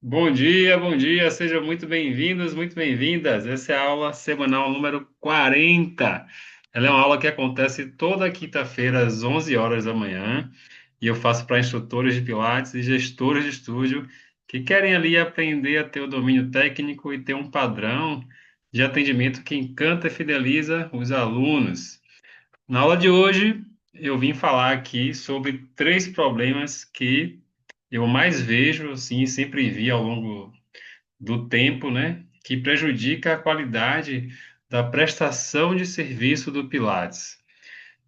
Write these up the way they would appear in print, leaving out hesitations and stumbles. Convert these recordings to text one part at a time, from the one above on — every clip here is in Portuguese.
Bom dia, sejam muito bem-vindos, muito bem-vindas. Essa é a aula semanal número 40. Ela é uma aula que acontece toda quinta-feira às 11 horas da manhã e eu faço para instrutores de Pilates e gestores de estúdio que querem ali aprender a ter o domínio técnico e ter um padrão de atendimento que encanta e fideliza os alunos. Na aula de hoje, eu vim falar aqui sobre três problemas que eu mais vejo, assim, sempre vi ao longo do tempo, né, que prejudica a qualidade da prestação de serviço do Pilates.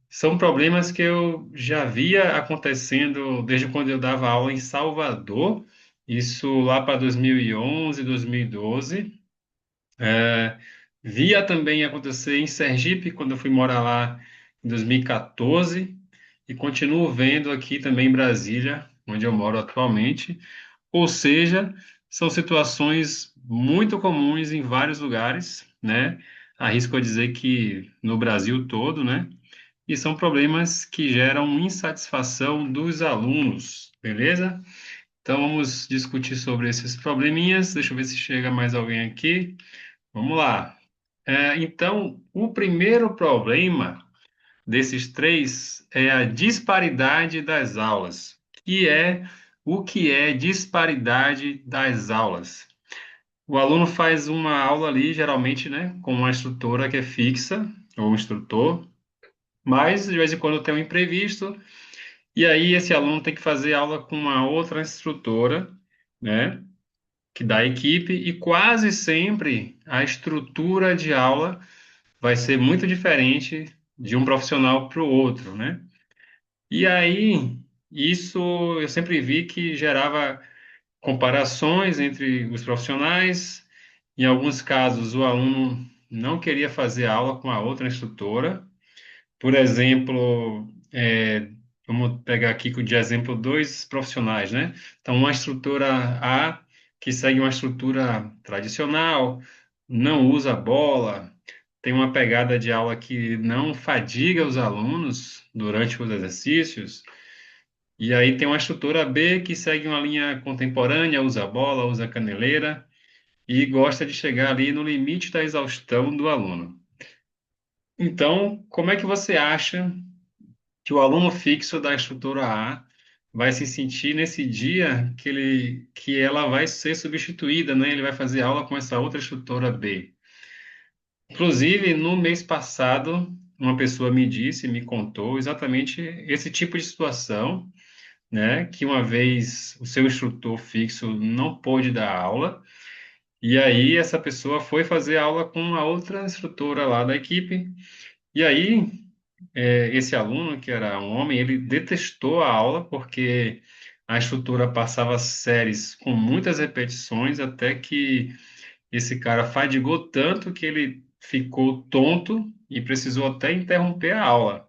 São problemas que eu já via acontecendo desde quando eu dava aula em Salvador, isso lá para 2011, 2012. É, via também acontecer em Sergipe, quando eu fui morar lá em 2014, e continuo vendo aqui também em Brasília, onde eu moro atualmente. Ou seja, são situações muito comuns em vários lugares, né? Arrisco a dizer que no Brasil todo, né? E são problemas que geram insatisfação dos alunos, beleza? Então vamos discutir sobre esses probleminhas. Deixa eu ver se chega mais alguém aqui. Vamos lá. Então, o primeiro problema desses três é a disparidade das aulas. Que é o que é disparidade das aulas? O aluno faz uma aula ali, geralmente, né, com uma instrutora que é fixa, ou um instrutor, mas de vez em quando tem um imprevisto, e aí esse aluno tem que fazer aula com uma outra instrutora, né, que dá equipe, e quase sempre a estrutura de aula vai ser muito diferente de um profissional para o outro, né? E aí, isso eu sempre vi que gerava comparações entre os profissionais. Em alguns casos, o aluno não queria fazer aula com a outra instrutora. Por exemplo, vamos pegar aqui de exemplo dois profissionais, né? Então, uma instrutora A que segue uma estrutura tradicional, não usa bola, tem uma pegada de aula que não fadiga os alunos durante os exercícios. E aí tem uma instrutora B que segue uma linha contemporânea, usa bola, usa caneleira e gosta de chegar ali no limite da exaustão do aluno. Então, como é que você acha que o aluno fixo da instrutora A vai se sentir nesse dia que ela vai ser substituída, né? Ele vai fazer aula com essa outra instrutora B. Inclusive, no mês passado, uma pessoa me disse, me contou exatamente esse tipo de situação, né? Que uma vez o seu instrutor fixo não pôde dar aula, e aí essa pessoa foi fazer aula com a outra instrutora lá da equipe, e aí esse aluno, que era um homem, ele detestou a aula porque a instrutora passava séries com muitas repetições, até que esse cara fadigou tanto que ele ficou tonto e precisou até interromper a aula.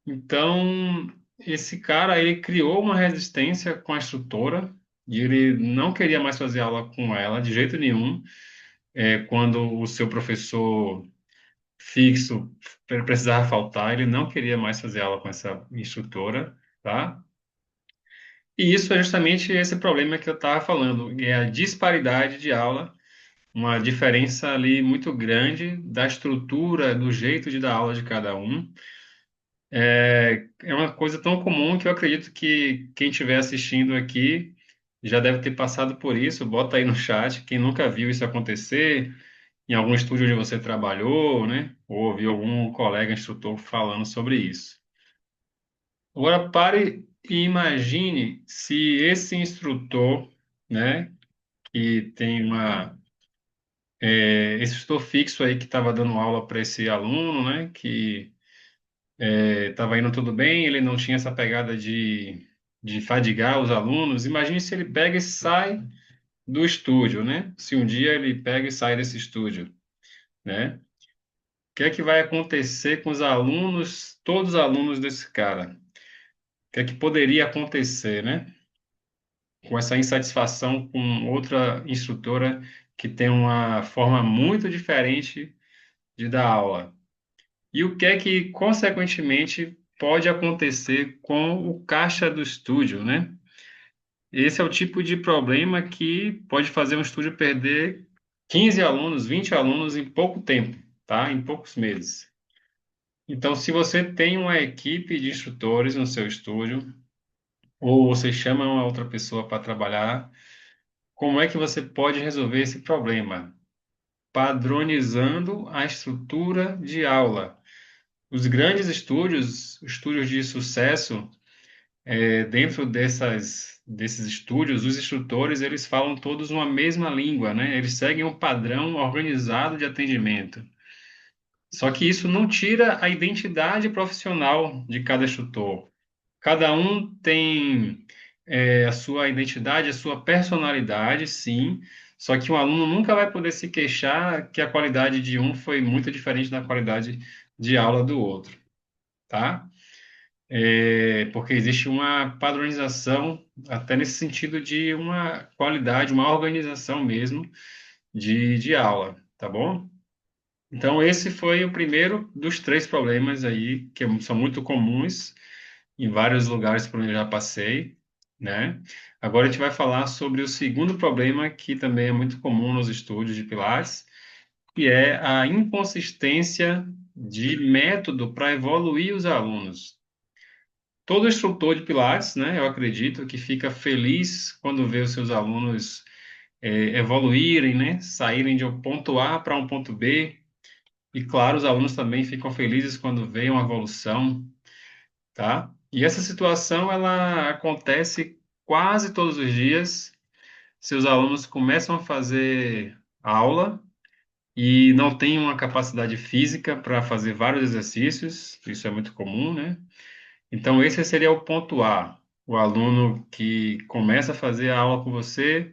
Então, esse cara, ele criou uma resistência com a instrutora e ele não queria mais fazer aula com ela de jeito nenhum. Quando o seu professor fixo precisava faltar, ele não queria mais fazer aula com essa instrutora, tá? E isso é justamente esse problema que eu estava falando, é a disparidade de aula, uma diferença ali muito grande da estrutura, do jeito de dar aula de cada um. É uma coisa tão comum que eu acredito que quem estiver assistindo aqui já deve ter passado por isso. Bota aí no chat quem nunca viu isso acontecer em algum estúdio onde você trabalhou, né? Ou ouviu algum colega instrutor falando sobre isso. Agora pare e imagine se esse instrutor, né, que tem esse instrutor fixo aí que estava dando aula para esse aluno, né, que estava indo tudo bem, ele não tinha essa pegada de fadigar os alunos. Imagine se ele pega e sai do estúdio, né? Se um dia ele pega e sai desse estúdio, né? O que é que vai acontecer com os alunos, todos os alunos desse cara? O que é que poderia acontecer, né? Com essa insatisfação com outra instrutora que tem uma forma muito diferente de dar aula. E o que é que, consequentemente, pode acontecer com o caixa do estúdio, né? Esse é o tipo de problema que pode fazer um estúdio perder 15 alunos, 20 alunos em pouco tempo, tá? Em poucos meses. Então, se você tem uma equipe de instrutores no seu estúdio, ou você chama uma outra pessoa para trabalhar, como é que você pode resolver esse problema? Padronizando a estrutura de aula. Os grandes estúdios, estúdios de sucesso, dentro desses estúdios, os instrutores, eles falam todos uma mesma língua, né? Eles seguem um padrão organizado de atendimento. Só que isso não tira a identidade profissional de cada instrutor. Cada um tem a sua identidade, a sua personalidade, sim. Só que um aluno nunca vai poder se queixar que a qualidade de um foi muito diferente da qualidade de aula do outro, tá? Porque existe uma padronização, até nesse sentido de uma qualidade, uma organização mesmo de aula, tá bom? Então, esse foi o primeiro dos três problemas aí, que são muito comuns em vários lugares por onde eu já passei, né? Agora a gente vai falar sobre o segundo problema, que também é muito comum nos estúdios de Pilates, que é a inconsistência de método para evoluir os alunos. Todo instrutor de Pilates, né, eu acredito, que fica feliz quando vê os seus alunos evoluírem, né, saírem de um ponto A para um ponto B. E, claro, os alunos também ficam felizes quando veem uma evolução, tá? E essa situação, ela acontece quase todos os dias. Seus alunos começam a fazer aula e não têm uma capacidade física para fazer vários exercícios. Isso é muito comum, né? Então, esse seria o ponto A. O aluno que começa a fazer a aula com você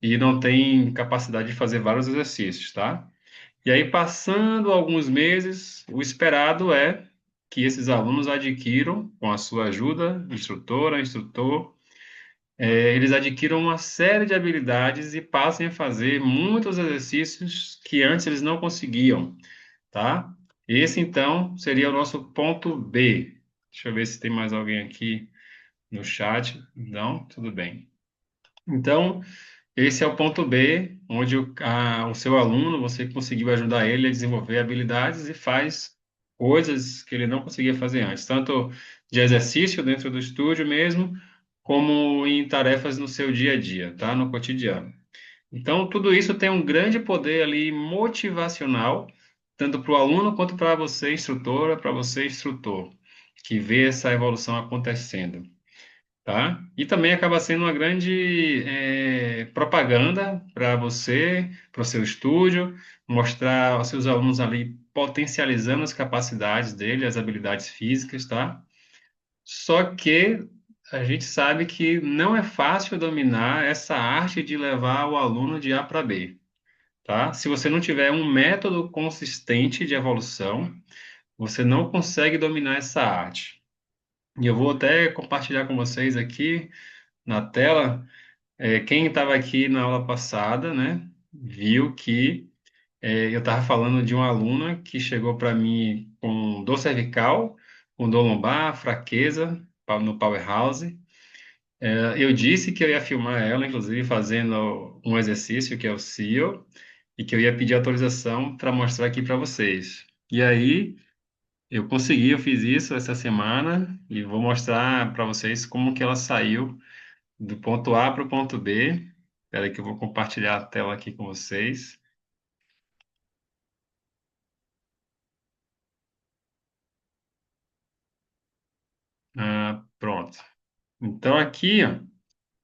e não tem capacidade de fazer vários exercícios, tá? E aí, passando alguns meses, o esperado é que esses alunos adquiram, com a sua ajuda, instrutora, instrutor, eles adquiram uma série de habilidades e passem a fazer muitos exercícios que antes eles não conseguiam, tá? Esse, então, seria o nosso ponto B. Deixa eu ver se tem mais alguém aqui no chat. Não? Tudo bem. Então, esse é o ponto B, onde o seu aluno, você conseguiu ajudar ele a desenvolver habilidades e faz coisas que ele não conseguia fazer antes, tanto de exercício dentro do estúdio mesmo, como em tarefas no seu dia a dia, tá? No cotidiano. Então, tudo isso tem um grande poder ali motivacional, tanto para o aluno quanto para você, instrutora, para você, instrutor, que vê essa evolução acontecendo, tá? E também acaba sendo uma grande propaganda para você, para o seu estúdio, mostrar aos seus alunos ali potencializando as capacidades dele, as habilidades físicas, tá? Só que a gente sabe que não é fácil dominar essa arte de levar o aluno de A para B, tá? Se você não tiver um método consistente de evolução, você não consegue dominar essa arte. E eu vou até compartilhar com vocês aqui na tela. Quem estava aqui na aula passada, né, viu que eu estava falando de uma aluna que chegou para mim com dor cervical, com dor lombar, fraqueza no Powerhouse. Eu disse que eu ia filmar ela, inclusive fazendo um exercício que é o CEO, e que eu ia pedir autorização para mostrar aqui para vocês. E aí eu consegui, eu fiz isso essa semana e vou mostrar para vocês como que ela saiu do ponto A para o ponto B. Espera aí que eu vou compartilhar a tela aqui com vocês. Pronto. Então aqui, ó,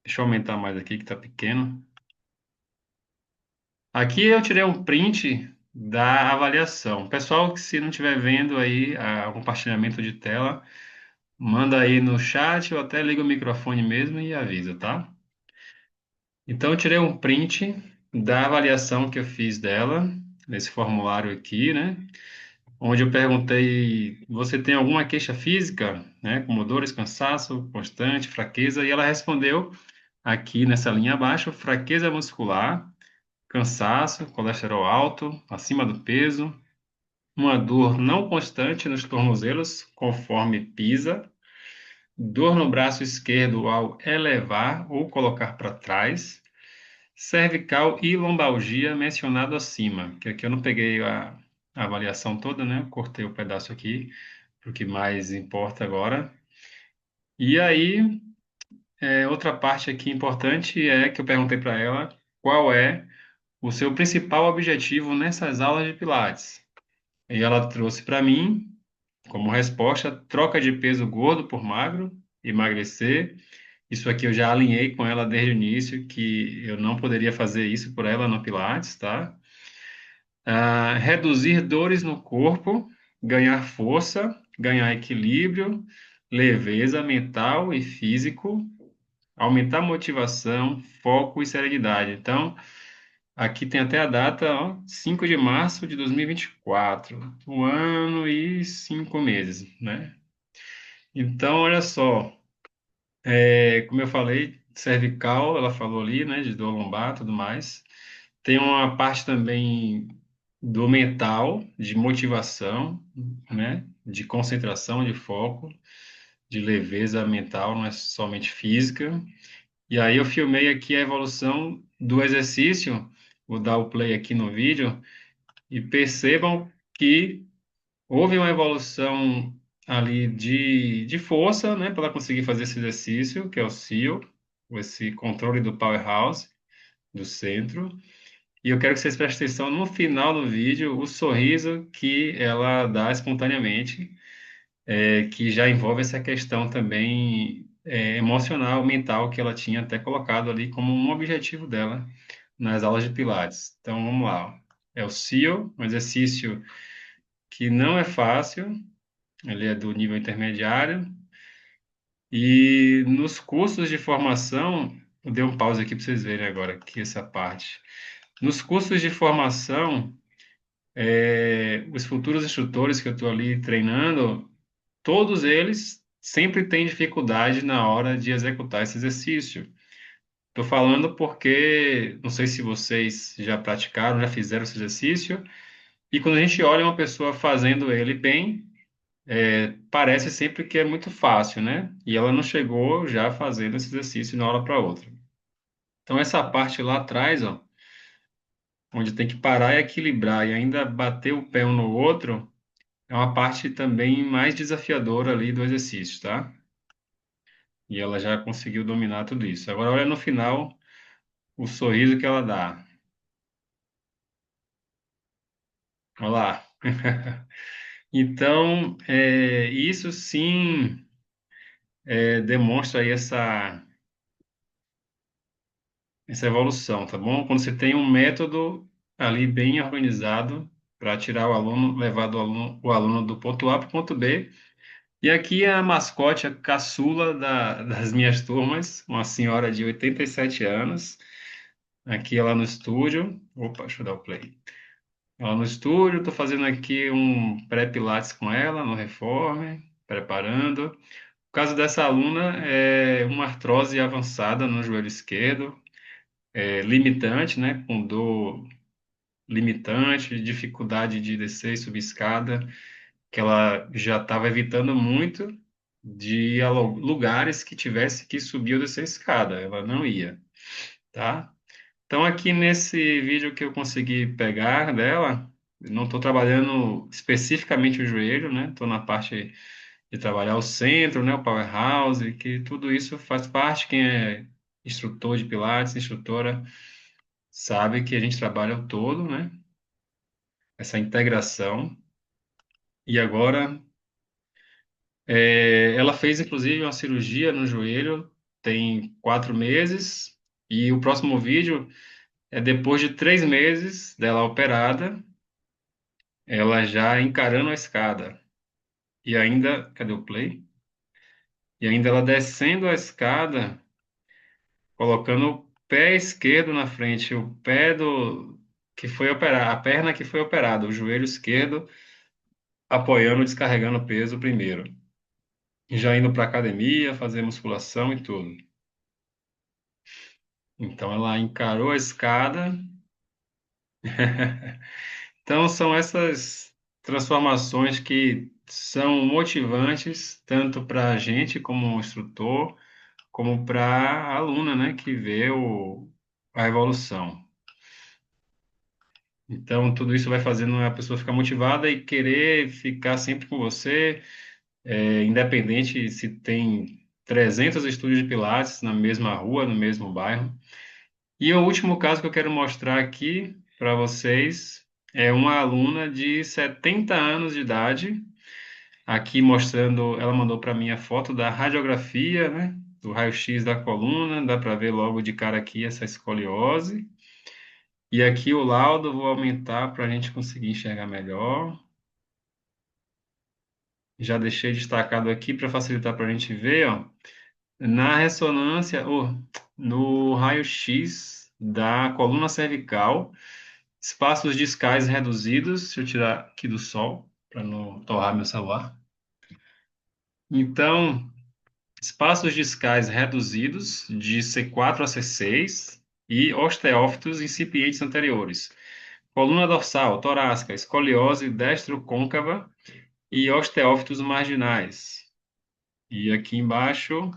deixa eu aumentar mais aqui que está pequeno. Aqui eu tirei um print da avaliação. Pessoal, que se não estiver vendo aí o compartilhamento de tela, manda aí no chat ou até liga o microfone mesmo e avisa, tá? Então eu tirei um print da avaliação que eu fiz dela, nesse formulário aqui, né? Onde eu perguntei: você tem alguma queixa física, né, como dores, cansaço constante, fraqueza? E ela respondeu aqui nessa linha abaixo: fraqueza muscular, cansaço, colesterol alto, acima do peso, uma dor não constante nos tornozelos, conforme pisa, dor no braço esquerdo ao elevar ou colocar para trás, cervical e lombalgia mencionado acima, que aqui eu não peguei a avaliação toda, né? Eu cortei o pedaço aqui, porque mais importa agora. E aí, outra parte aqui importante é que eu perguntei para ela qual é o seu principal objetivo nessas aulas de Pilates. E ela trouxe para mim, como resposta, troca de peso gordo por magro, emagrecer. Isso aqui eu já alinhei com ela desde o início, que eu não poderia fazer isso por ela no Pilates, tá? Reduzir dores no corpo, ganhar força, ganhar equilíbrio, leveza mental e físico, aumentar motivação, foco e serenidade. Então, aqui tem até a data, ó, 5 de março de 2024, um ano e 5 meses, né? Então, olha só, como eu falei, cervical, ela falou ali, né, de dor lombar e tudo mais. Tem uma parte também do mental, de motivação, né, de concentração, de foco, de leveza mental, não é somente física. E aí eu filmei aqui a evolução do exercício, vou dar o play aqui no vídeo, e percebam que houve uma evolução ali de força, né, para ela conseguir fazer esse exercício, que é o CIO, esse controle do powerhouse, do centro. E eu quero que vocês prestem atenção no final do vídeo, o sorriso que ela dá espontaneamente, que já envolve essa questão também emocional, mental, que ela tinha até colocado ali como um objetivo dela nas aulas de Pilates. Então vamos lá, ó. É o CIO, um exercício que não é fácil, ele é do nível intermediário. E nos cursos de formação, eu dei um pause aqui para vocês verem agora aqui essa parte. Nos cursos de formação, os futuros instrutores que eu estou ali treinando, todos eles sempre têm dificuldade na hora de executar esse exercício. Estou falando porque não sei se vocês já praticaram, já fizeram esse exercício, e quando a gente olha uma pessoa fazendo ele bem, parece sempre que é muito fácil, né? E ela não chegou já fazendo esse exercício de uma hora para outra. Então, essa parte lá atrás, ó, onde tem que parar e equilibrar e ainda bater o pé um no outro, é uma parte também mais desafiadora ali do exercício, tá? E ela já conseguiu dominar tudo isso. Agora, olha no final o sorriso que ela dá. Olha lá. Então, isso sim demonstra aí essa evolução, tá bom? Quando você tem um método ali bem organizado para tirar o aluno, levar o aluno do ponto A para o ponto B. E aqui é a mascote, a caçula das minhas turmas, uma senhora de 87 anos, aqui ela no estúdio. Opa, deixa eu dar o play. Ela no estúdio, estou fazendo aqui um pré-pilates com ela, no Reformer, preparando. O caso dessa aluna é uma artrose avançada no joelho esquerdo, limitante, né, com dor limitante, dificuldade de descer e subir escada, que ela já estava evitando muito de ir a lugares que tivesse que subir ou descer escada, ela não ia, tá? Então aqui nesse vídeo que eu consegui pegar dela, eu não estou trabalhando especificamente o joelho, né? Estou na parte de trabalhar o centro, né? O powerhouse, que tudo isso faz parte. Quem é instrutor de Pilates, instrutora, sabe que a gente trabalha o todo, né? Essa integração. E agora, ela fez inclusive uma cirurgia no joelho, tem 4 meses, e o próximo vídeo é depois de 3 meses dela operada, ela já encarando a escada. E ainda, cadê o play? E ainda ela descendo a escada, colocando o pé esquerdo na frente, o pé do que foi operado, a perna que foi operada, o joelho esquerdo apoiando, descarregando o peso primeiro. E já indo para academia, fazer musculação e tudo. Então ela encarou a escada. Então são essas transformações que são motivantes tanto para a gente como instrutor, como para a aluna, né, que vê a evolução. Então, tudo isso vai fazendo a pessoa ficar motivada e querer ficar sempre com você, independente se tem 300 estúdios de Pilates na mesma rua, no mesmo bairro. E o último caso que eu quero mostrar aqui para vocês é uma aluna de 70 anos de idade, aqui mostrando, ela mandou para mim a foto da radiografia, né, do raio-x da coluna, dá para ver logo de cara aqui essa escoliose. E aqui o laudo, vou aumentar para a gente conseguir enxergar melhor. Já deixei destacado aqui para facilitar para a gente ver, ó. Na ressonância, no raio-x da coluna cervical, espaços discais reduzidos. Deixa eu tirar aqui do sol para não torrar meu celular. Então, espaços discais reduzidos de C4 a C6 e osteófitos incipientes anteriores. Coluna dorsal, torácica, escoliose destro-côncava e osteófitos marginais. E aqui embaixo,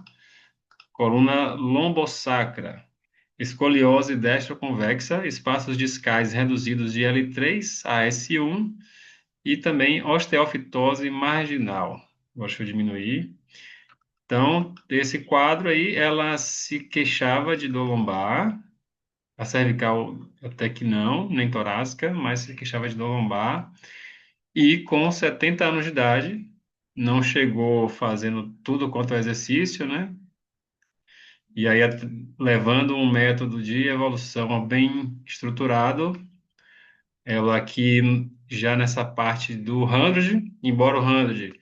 coluna lombosacra, escoliose destro-convexa, espaços discais reduzidos de L3 a S1 e também osteofitose marginal. Deixa eu diminuir. Então, esse quadro aí, ela se queixava de dor lombar, a cervical até que não, nem torácica, mas se queixava de dor lombar. E com 70 anos de idade, não chegou fazendo tudo quanto é exercício, né? E aí, levando um método de evolução bem estruturado, ela aqui já nessa parte do 100, embora o 100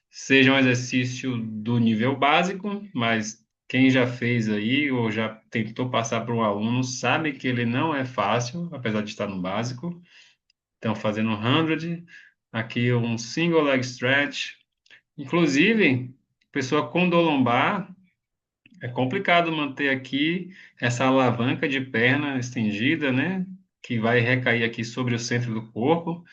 seja um exercício do nível básico, mas quem já fez aí ou já tentou passar para um aluno sabe que ele não é fácil, apesar de estar no básico. Então, fazendo um 100, aqui um single leg stretch. Inclusive, pessoa com dor lombar, é complicado manter aqui essa alavanca de perna estendida, né? Que vai recair aqui sobre o centro do corpo.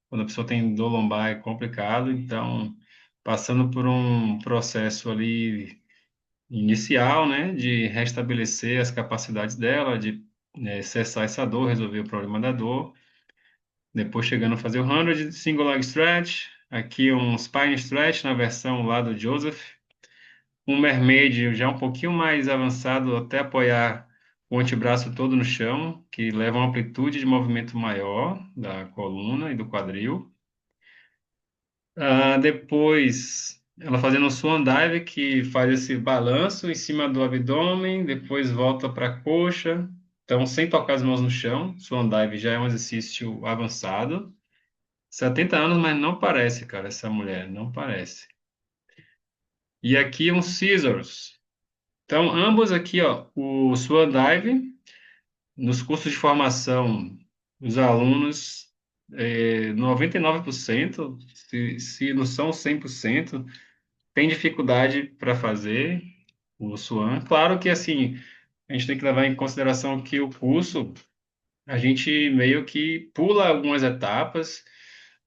Quando a pessoa tem dor lombar é complicado, então, passando por um processo ali inicial, né? De restabelecer as capacidades dela, de cessar essa dor, resolver o problema da dor. Depois chegando a fazer o 100, single leg stretch. Aqui um spine stretch na versão lá do Joseph. Um mermaid já um pouquinho mais avançado, até apoiar o antebraço todo no chão, que leva uma amplitude de movimento maior da coluna e do quadril. Depois, ela fazendo o swan dive, que faz esse balanço em cima do abdômen, depois volta para a coxa. Então, sem tocar as mãos no chão. Swan dive já é um exercício avançado. 70 anos, mas não parece, cara, essa mulher, não parece. E aqui um scissors. Então, ambos aqui, ó, o Swan Dive, nos cursos de formação, os alunos, 99%, se não são 100%, tem dificuldade para fazer o Swan. Claro que, assim, a gente tem que levar em consideração que o curso, a gente meio que pula algumas etapas,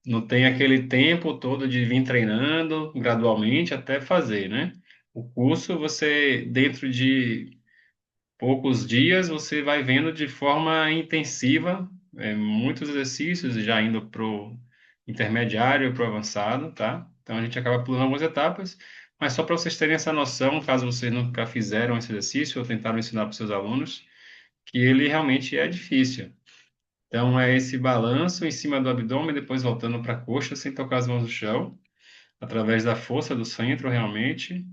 não tem aquele tempo todo de vir treinando gradualmente até fazer, né? O curso, você, dentro de poucos dias, você vai vendo de forma intensiva, muitos exercícios, já indo para o intermediário, para o avançado, tá? Então a gente acaba pulando algumas etapas, mas só para vocês terem essa noção, caso vocês nunca fizeram esse exercício ou tentaram ensinar para os seus alunos, que ele realmente é difícil. Então, é esse balanço em cima do abdômen, depois voltando para a coxa, sem tocar as mãos no chão, através da força do centro, realmente.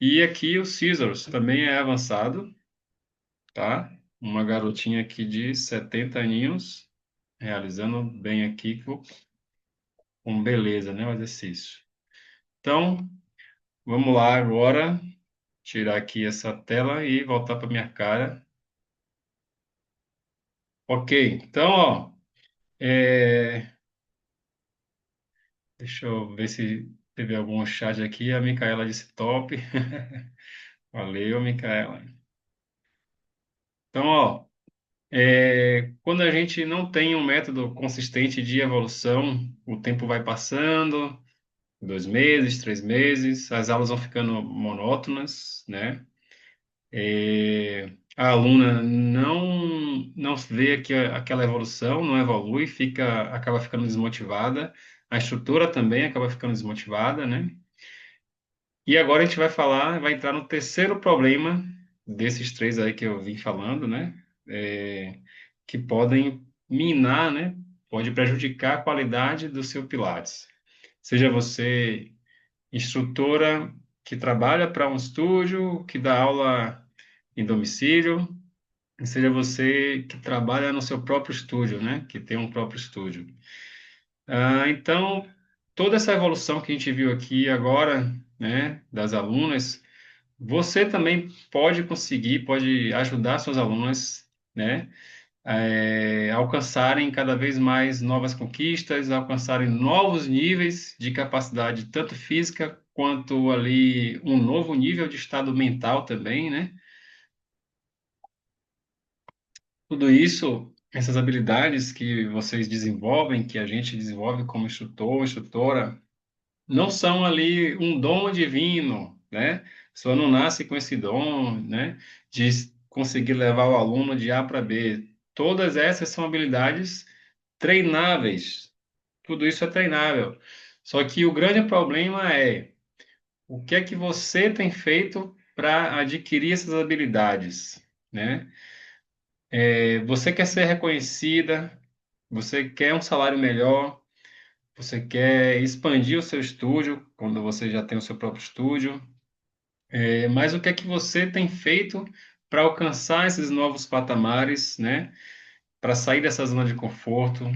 E aqui o scissors também é avançado, tá? Uma garotinha aqui de 70 aninhos, realizando bem aqui com beleza, né? O exercício. Então, vamos lá agora, tirar aqui essa tela e voltar para minha cara. Ok, então, ó, é, deixa eu ver se teve algum chat aqui. A Micaela disse top. Valeu, Micaela. Então, ó, quando a gente não tem um método consistente de evolução, o tempo vai passando, 2 meses, 3 meses, as aulas vão ficando monótonas, né? A aluna não vê aquela evolução, não evolui, acaba ficando desmotivada. A estrutura também acaba ficando desmotivada, né? E agora a gente vai entrar no terceiro problema desses três aí que eu vim falando, né? É, que podem minar, né? Pode prejudicar a qualidade do seu Pilates. Seja você instrutora que trabalha para um estúdio, que dá aula em domicílio, seja você que trabalha no seu próprio estúdio, né? Que tem um próprio estúdio. Então, toda essa evolução que a gente viu aqui agora, né, das alunas, você também pode conseguir, pode ajudar suas alunas, né, alcançarem cada vez mais novas conquistas, alcançarem novos níveis de capacidade, tanto física quanto ali um novo nível de estado mental também, né? Tudo isso, essas habilidades que vocês desenvolvem, que a gente desenvolve como instrutor, instrutora, não são ali um dom divino, né? A pessoa não nasce com esse dom, né? De conseguir levar o aluno de A para B. Todas essas são habilidades treináveis. Tudo isso é treinável. Só que o grande problema é o que é que você tem feito para adquirir essas habilidades, né? Você quer ser reconhecida, você quer um salário melhor, você quer expandir o seu estúdio, quando você já tem o seu próprio estúdio. Mas o que é que você tem feito para alcançar esses novos patamares, né? Para sair dessa zona de conforto?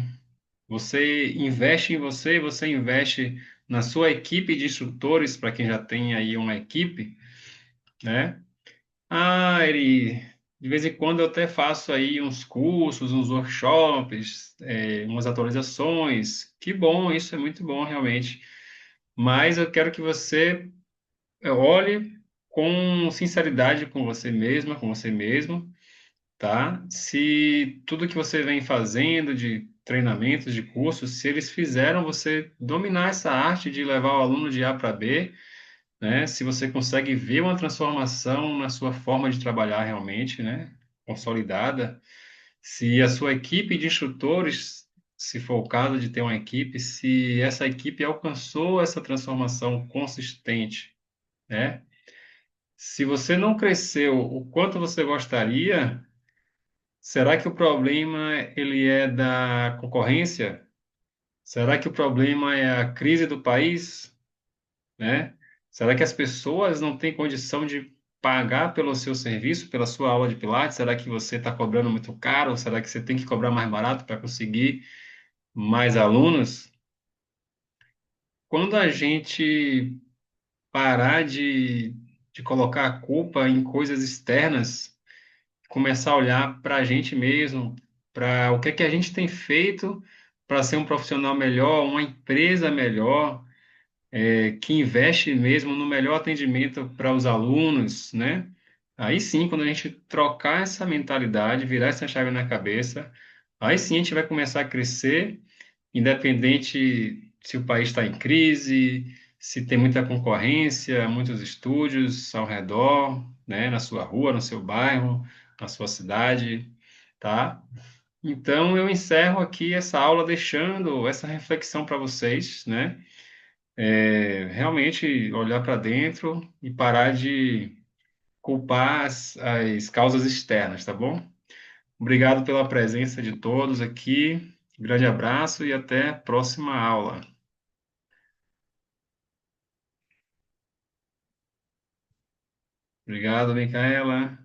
Você investe em você, você investe na sua equipe de instrutores, para quem já tem aí uma equipe, né? Eri, de vez em quando eu até faço aí uns cursos, uns workshops, umas atualizações. Que bom, isso é muito bom realmente. Mas eu quero que você olhe com sinceridade com você mesma, com você mesmo, tá? Se tudo que você vem fazendo de treinamentos, de cursos, se eles fizeram você dominar essa arte de levar o aluno de A para B, né? Se você consegue ver uma transformação na sua forma de trabalhar realmente, né? Consolidada, se a sua equipe de instrutores, se for o caso de ter uma equipe, se essa equipe alcançou essa transformação consistente, né? Se você não cresceu o quanto você gostaria, será que o problema ele é da concorrência? Será que o problema é a crise do país, né? Será que as pessoas não têm condição de pagar pelo seu serviço, pela sua aula de Pilates? Será que você está cobrando muito caro? Será que você tem que cobrar mais barato para conseguir mais alunos? Quando a gente parar de colocar a culpa em coisas externas, começar a olhar para a gente mesmo, para o que é que a gente tem feito para ser um profissional melhor, uma empresa melhor, que investe mesmo no melhor atendimento para os alunos, né? Aí sim, quando a gente trocar essa mentalidade, virar essa chave na cabeça, aí sim a gente vai começar a crescer, independente se o país está em crise, se tem muita concorrência, muitos estúdios ao redor, né? Na sua rua, no seu bairro, na sua cidade, tá? Então eu encerro aqui essa aula deixando essa reflexão para vocês, né? Realmente olhar para dentro e parar de culpar as causas externas, tá bom? Obrigado pela presença de todos aqui. Grande abraço e até a próxima aula. Obrigado, Micaela.